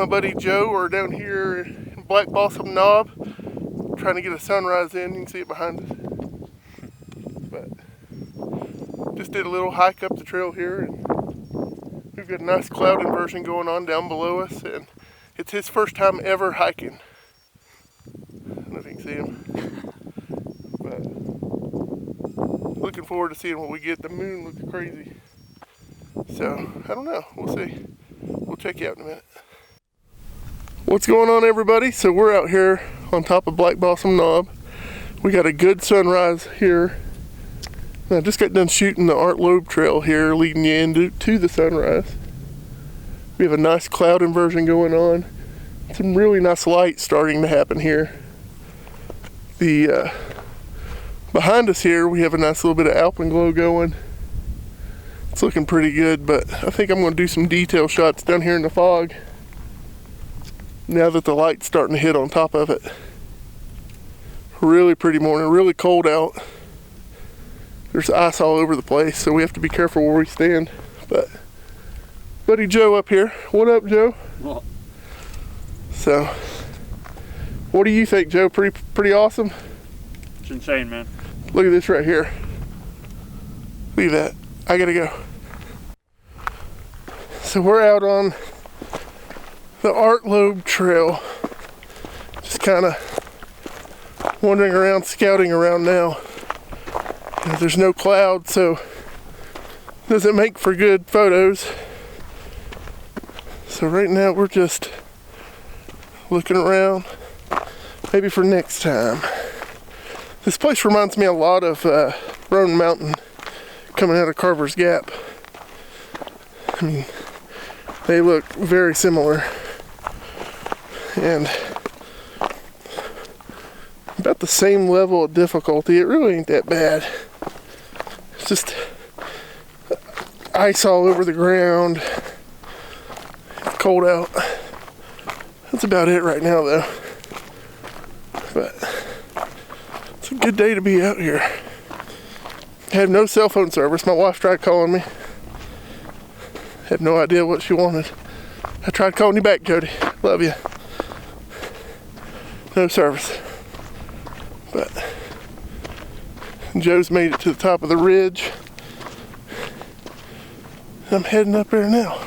my buddy Joe are down here in Black Balsam Knob, trying to get a sunrise in. You can see it behind us. But just did a little hike up the trail here, and we've got a nice cloud inversion going on down below us, and it's his first time ever hiking. I don't know if you can see him. But looking forward to seeing what we get. The moon looks crazy. So, I don't know. We'll see. We'll check you out in a minute. What's going on, everybody? So we're out here on top of Black Balsam Knob. We got a good sunrise here. I just got done shooting the Art Loeb trail here, leading you into the sunrise. We have a nice cloud inversion going on. Some really nice light starting to happen here. Behind us here, we have a nice little bit of alpenglow going. It's looking pretty good, but I think I'm going to do some detail shots down here in the fog now that the light's starting to hit on top of it. Really pretty morning, really cold out. There's ice all over the place, so we have to be careful where we stand. But buddy Joe up here. What up, Joe? Well, so, what do you think, Joe? Pretty awesome? it's insane, man. Look at this right here. Look at that. I gotta go. So we're out on the Art Loeb trail. Just kind of wandering around, scouting around now. There's no cloud, so it doesn't make for good photos. So right now we're just looking around, maybe for next time. This place reminds me a lot of Roan Mountain coming out of Carver's Gap. I mean, they look very similar. And about the same level of difficulty. It really ain't that bad. It's just ice all over the ground. It's cold out. That's about it right now, though. But it's a good day to be out here. I have no cell phone service. My wife tried calling me. Had no idea what she wanted. I tried calling you back, Jody. Love you. No service. But Joe's made it to the top of the ridge. I'm heading up there now.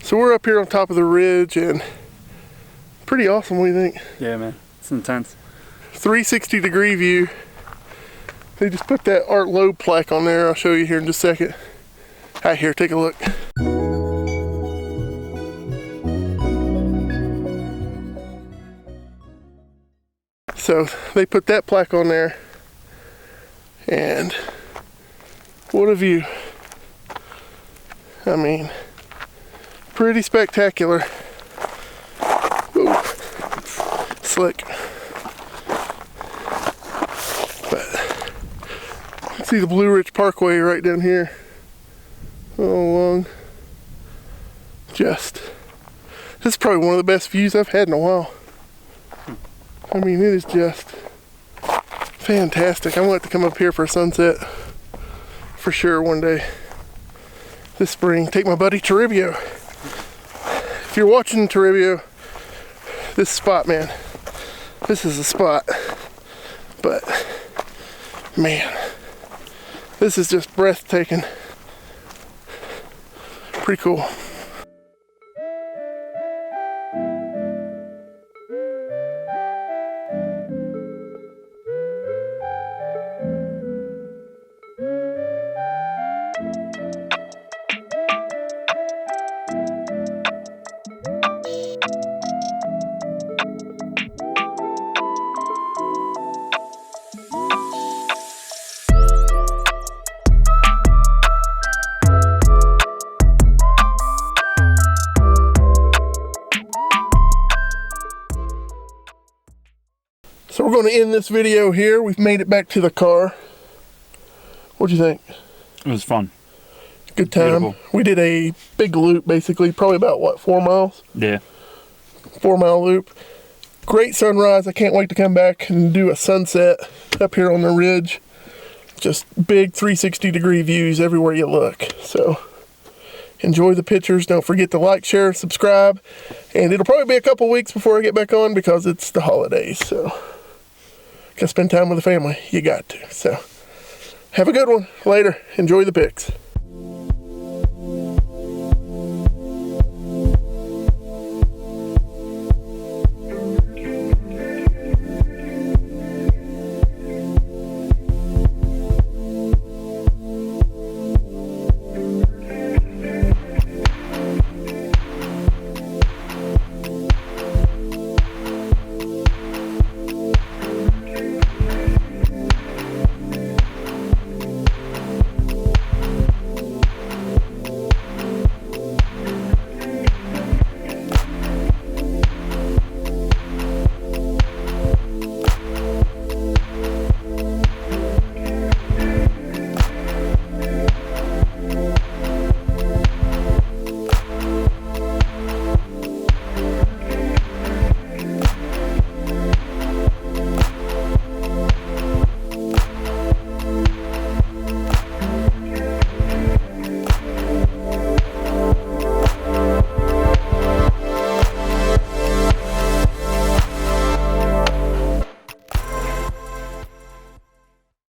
So we're up here on top of the ridge, and pretty awesome. What do you think? Yeah, man. It's intense. 360 degree view. They just put that Art Loeb plaque on there. I'll show you here in just a second. Hi, here, take a look. So they put that plaque on there, and what a view. I mean, pretty spectacular. Ooh, slick. But see the Blue Ridge Parkway right down here. All along. This is probably one of the best views I've had in a while. I mean, it is just fantastic. I'm going to have to come up here for a sunset for sure one day this spring. Take my buddy Toribio. If you're watching Toribio, this spot, man, this is a spot. But man, this is just breathtaking. Pretty cool. So we're going to end this video here. We've made it back to the car. What'd you think? It was fun. Good time. Beautiful. We did a big loop, basically, probably about, what, 4 miles? Yeah. 4-mile loop. Great sunrise. I can't wait to come back and do a sunset up here on the ridge. Just big 360-degree views everywhere you look. So enjoy the pictures. Don't forget to like, share, subscribe. And it'll probably be a couple weeks before I get back on because it's the holidays. So gotta spend time with the family. You got to. So have a good one. Later. Enjoy the pics.